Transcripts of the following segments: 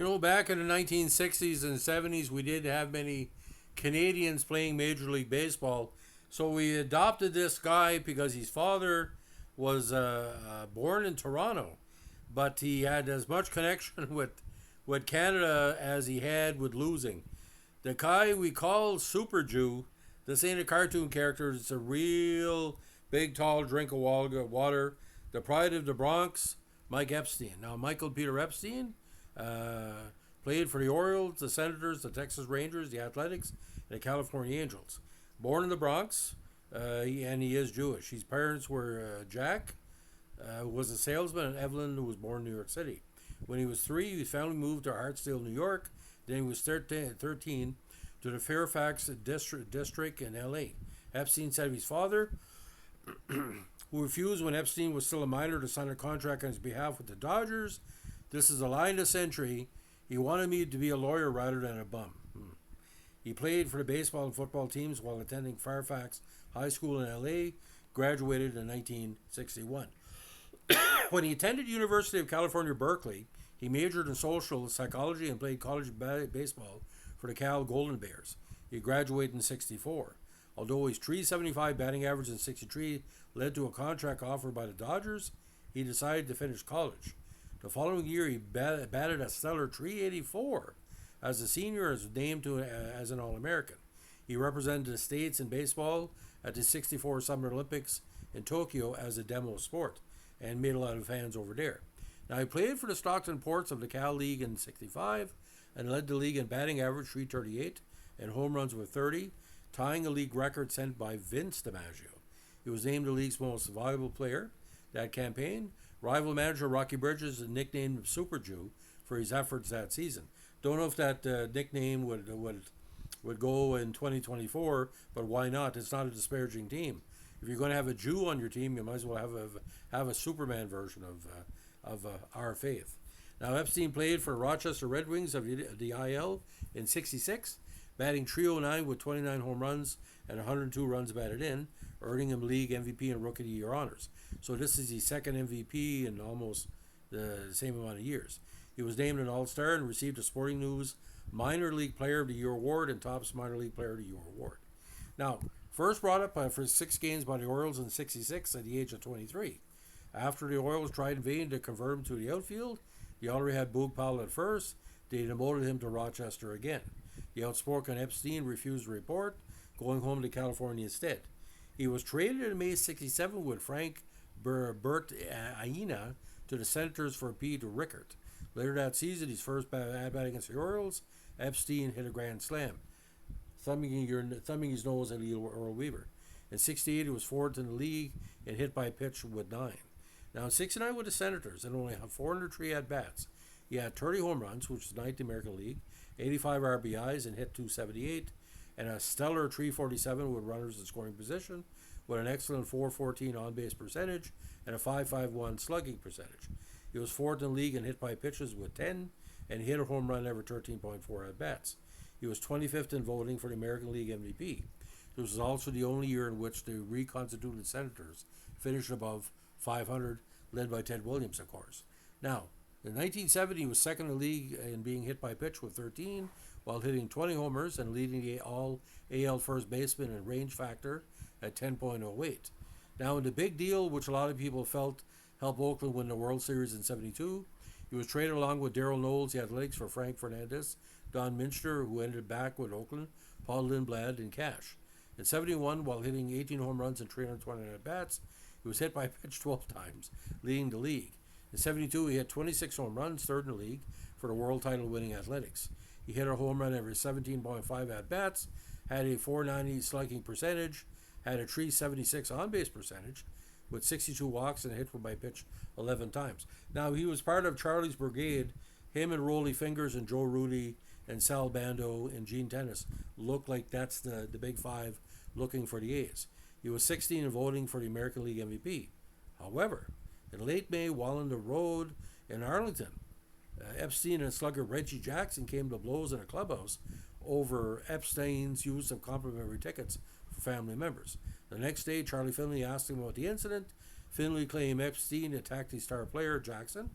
Back in the 1960s and 70s, we didn't have many Canadians playing Major League Baseball. So we adopted this guy because his father was born in Toronto, but he had as much connection with Canada as he had with losing. The guy we call Super Jew, this ain't a cartoon character, it's a real big, tall drink of water. The pride of the Bronx, Mike Epstein. Now, Michael Peter Epstein played for the Orioles, the Senators, the Texas Rangers, the Athletics, and the California Angels. Born in the Bronx, and he is Jewish. His parents were Jack, who was a salesman, and Evelyn, who was born in New York City. When he was 3, his family moved to Hartsdale, New York. Then he was 13 to the Fairfax district in L.A. Epstein said of his father, who refused when Epstein was still a minor to sign a contract on his behalf with the Dodgers. This is a lie in the century. He wanted me to be a lawyer rather than a bum. He played for the baseball and football teams while attending Fairfax High School in L.A., graduated in 1961. When he attended University of California, Berkeley, he majored in social psychology and played college baseball for the Cal Golden Bears. He graduated in 64. Although his .375 batting average in 63 led to a contract offer by the Dodgers, he decided to finish college. The following year, he batted a stellar .384. As a senior, was named as an All-American. He represented the States in baseball at the 64 Summer Olympics in Tokyo as a demo sport and made a lot of fans over there. Now, he played for the Stockton Ports of the Cal League in 65 and led the league in batting average .338 and home runs with 30, tying a league record set by Vince DiMaggio. He was named the league's most valuable player that campaign. Rival manager Rocky Bridges nicknamed him Super Jew for his efforts that season. Don't know if that nickname would go in 2024, but why not? It's not a disparaging team. If you're going to have a Jew on your team, you might as well have a Superman version of our faith. Now, Epstein played for Rochester Red Wings of the IL in 66, batting .309 with 29 home runs and 102 runs batted in, earning him league MVP and Rookie of the Year honors. So this is his second MVP in almost the same amount of years. He was named an All-Star and received a Sporting News Minor League Player of the Year award and Topps Minor League Player of the Year award. Now, first brought up for 6 games by the Orioles in 66 at the age of 23. After the Orioles tried in vain to convert him to the outfield, they already had Boog Powell at first. They demoted him to Rochester again. The outspoken Epstein refused to report, going home to California instead. He was traded in May 67 with Frank Bert Aina to the Senators for Pete Rickert. Later that season, his first bat against the Orioles, Epstein hit a grand slam, thumbing his nose at Earl Weaver. In 68, he was fourth in the league and hit by a pitch with 9. Now, in 69 with the Senators, and only had 403 at-bats, he had 30 home runs, which was 9th in the American League, 85 RBIs, and hit .278, and a stellar .347 with runners in scoring position, with an excellent .414 on-base percentage and a .551 slugging percentage. He was fourth in the league and hit by pitches with 10, and he hit a home run every 13.4 at-bats. He was 25th in voting for the American League MVP. This was also the only year in which the reconstituted Senators finished above 500, led by Ted Williams, of course. Now, in 1970, he was second in the league in being hit by pitch with 13, while hitting 20 homers and leading the all-AL first baseman in range factor at 10.08. Now, in the big deal, which a lot of people felt helped Oakland win the World Series in 72, he was traded along with Darryl Knowles, the Athletics, for Frank Fernandez, Don Minster, who ended back with Oakland, Paul Lindblad, and Cash. In 71, while hitting 18 home runs and 329 at-bats, he was hit by pitch 12 times, leading the league. In 72, he hit 26 home runs, third in the league, for the world title-winning Athletics. He hit a home run every 17.5 at-bats, had a .490 slugging percentage, had a .376 on-base percentage, with 62 walks and hit by pitch 11 times. Now, he was part of Charlie's Brigade. Him and Rolly Fingers and Joe Rudy and Sal Bando and Gene Tennis look like that's the big five looking for the A's. He was 16 in voting for the American League MVP. However, in late May, while on the road in Arlington, Epstein and slugger Reggie Jackson came to blows in a clubhouse over Epstein's use of complimentary tickets for family members. The next day, Charlie Finley asked him about the incident. Finley claimed Epstein attacked his star player, Jackson,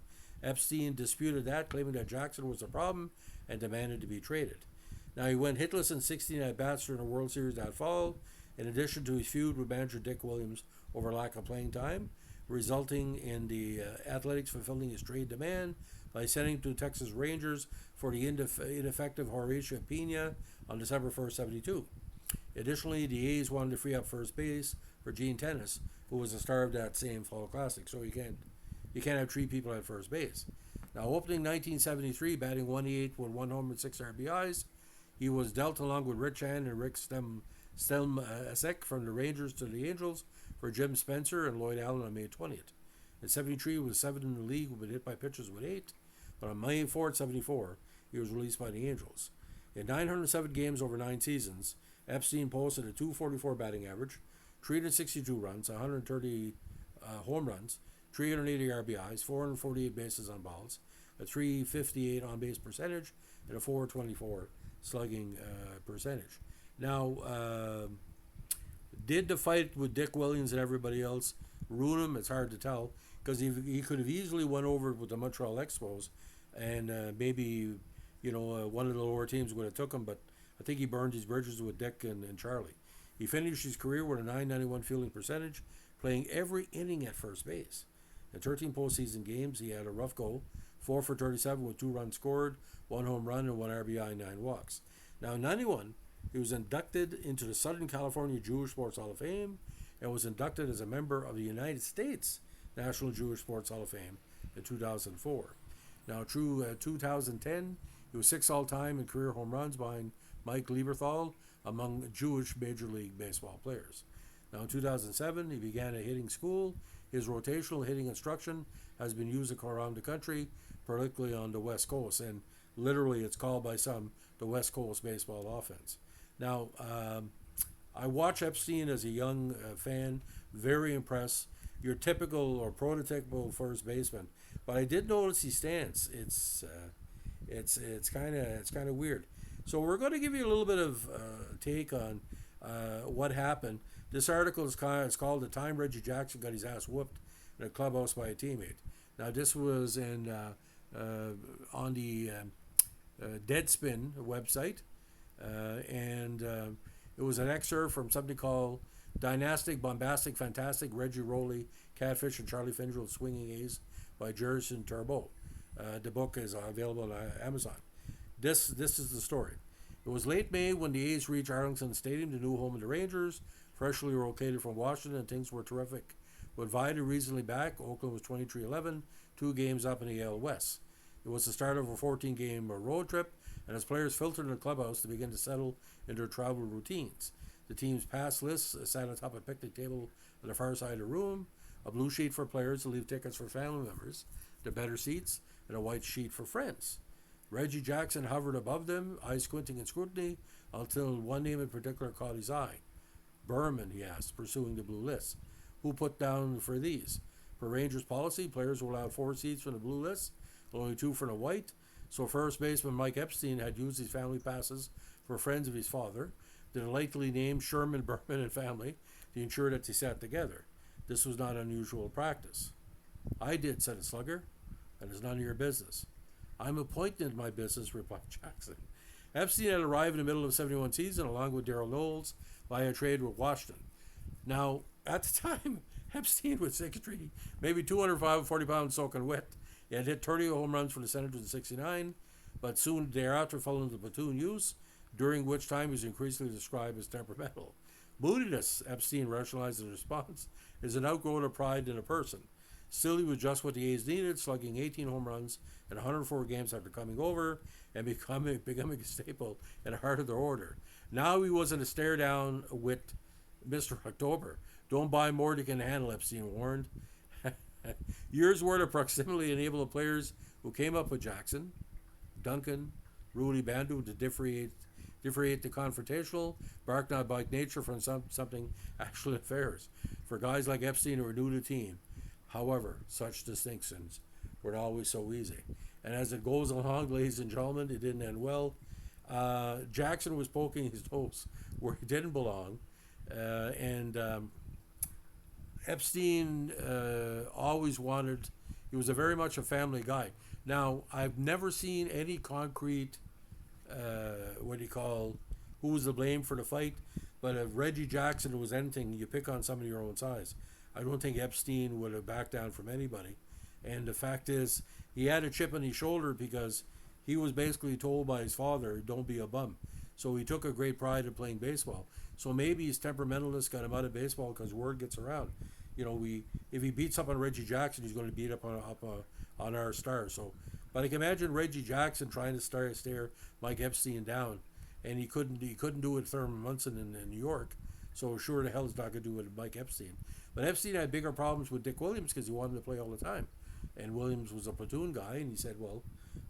Epstein disputed that, claiming that Jackson was the problem and demanded to be traded. Now, he went hitless in 16 at-bats during the World Series that fall, in addition to his feud with manager Dick Williams over lack of playing time, resulting in the Athletics fulfilling his trade demand by sending him to the Texas Rangers for the ineffective Horacio Pena on December 1st, 72. Additionally, the A's wanted to free up first base for Gene Tennis, who was the star of that same Fall Classic, so you can't have three people at first base. Now, opening 1973, batting 188 with 1 home and 6 RBIs, he was dealt along with Rich Hand and Rick Stelmacek from the Rangers to the Angels for Jim Spencer and Lloyd Allen on May 20th. In 73, he was 7th in the league, but hit by pitchers with 8. But on May 4th, 74, he was released by the Angels. In 907 games over 9 seasons, Epstein posted a .244 batting average, 362 runs, 130 home runs, 380 RBIs, 448 bases on balls, a .358 on-base percentage, and a .424 slugging percentage. Now, did the fight with Dick Williams and everybody else ruin him? It's hard to tell, because he could have easily went over with the Montreal Expos, and maybe one of the lower teams would have took him, but I think he burned his bridges with Dick and Charlie. He finished his career with a .991 fielding percentage, playing every inning at first base. In 13 postseason games, he had a rough go, 4 for 37 with 2 runs scored, 1 home run, and 1 RBI, 9 walks. Now, in 91, he was inducted into the Southern California Jewish Sports Hall of Fame and was inducted as a member of the United States National Jewish Sports Hall of Fame in 2004. Now, through 2010, he was 6th all-time in career home runs behind Mike Lieberthal among Jewish Major League Baseball players. Now, in 2007, he began a hitting school. His rotational hitting instruction has been used around the country, particularly on the West Coast, and literally it's called by some the West Coast baseball offense. Now, I watch Epstein as a young fan, very impressed. Your typical or prototypical first baseman, but I did notice his stance. It's kind of weird. So we're going to give you a little bit of take on what happened. This article is called "The Time Reggie Jackson Got His Ass Whooped in a Clubhouse by a Teammate." Now, this was on the Deadspin website, and it was an excerpt from something called "Dynastic, Bombastic, Fantastic, Reggie Rowley, Catfish, and Charlie Findrell Swinging A's" by Jerison Turbo. The book is available on Amazon. This is the story. It was late May when the A's reached Arlington Stadium, the new home of the Rangers, freshly relocated from Washington, and things were terrific. With Vida recently back, Oakland was 23-11, 2 games up in the AL West. It was the start of a 14-game road trip, and as players filtered in the clubhouse to begin to settle into their travel routines. The team's pass list sat atop a picnic table on the far side of the room, a blue sheet for players to leave tickets for family members, the better seats, and a white sheet for friends. Reggie Jackson hovered above them, eyes squinting in scrutiny, until one name in particular caught his eye. "Berman," he asked, pursuing the blue list. "Who put down for these?" Per Rangers policy, players were allowed 4 seats from the blue list, only 2 from the white, so first baseman Mike Epstein had used his family passes for friends of his father, the delightfully named Sherman, Berman, and family, to ensure that they sat together. This was not unusual practice. "I did," said a slugger, "and it's none of your business." "I'm appointed in my business," replied Jackson. Epstein had arrived in the middle of the 71 season, along with Darrell Knowles, via trade with Washington. Now, at the time, Epstein was 6'3", maybe 240 pounds soaking wet. He had hit 30 home runs for the Senators in 69, but soon thereafter fell into platoon use, during which time he was increasingly described as temperamental. "Moodiness," Epstein rationalized his response, "is an outgrowth of pride in a person. Still, he was just what the A's needed, slugging 18 home runs in 104 games after coming over and becoming a staple in the heart of their order. Now he wasn't a stare down with Mr. October. Don't buy more than you can handle," Epstein warned. Years' worth of proximity enabled the players who came up with Jackson, Duncan, Rudy Bandu, to differentiate the confrontational, bark not bite nature from something actual affairs. For guys like Epstein who were new to the team, however, such distinctions were always so easy. And as it goes along, ladies and gentlemen, it didn't end well. Jackson was poking his nose where he didn't belong, and Epstein always wanted he was a very much a family guy. Now, I've never seen any concrete, what do you call, who was to blame for the fight. But if Reggie Jackson was anything, you pick on somebody your own size. I don't think Epstein would have backed down from anybody. And the fact is, he had a chip on his shoulder because he was basically told by his father, don't be a bum. So he took a great pride in playing baseball. So maybe his temperamentalness got him out of baseball because word gets around. If he beats up on Reggie Jackson, he's going to beat up on our star. So, but I can imagine Reggie Jackson trying to stare Mike Epstein down, and he couldn't do it with Thurman Munson in New York. So sure the hell he's not going to do it with Mike Epstein. But Epstein had bigger problems with Dick Williams because he wanted him to play all the time, and Williams was a platoon guy, and he said, well,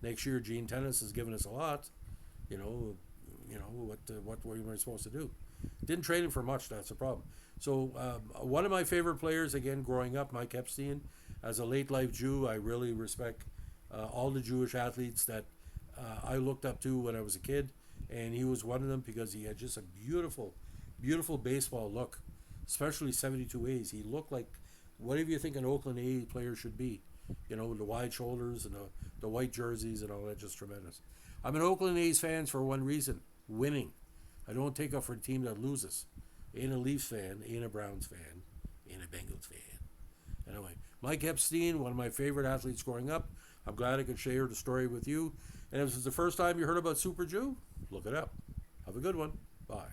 next year Gene Tennis has given us a lot, what were we supposed to do? Didn't trade him for much. That's the problem. So one of my favorite players, again, growing up, Mike Epstein. As a late life Jew, I really respect all the Jewish athletes that I looked up to when I was a kid, and he was one of them because he had just a beautiful, beautiful baseball look, especially 72 A's. He looked like whatever you think an Oakland A player should be. The wide shoulders and the white jerseys and all that, just tremendous. I'm an Oakland A's fan for one reason: winning. I don't take up for a team that loses. Ain't a Leafs fan, ain't a Browns fan, ain't a Bengals fan. Anyway, Mike Epstein, one of my favorite athletes growing up. I'm glad I could share the story with you. And if this is the first time you heard about Super Jew, look it up. Have a good one. Bye.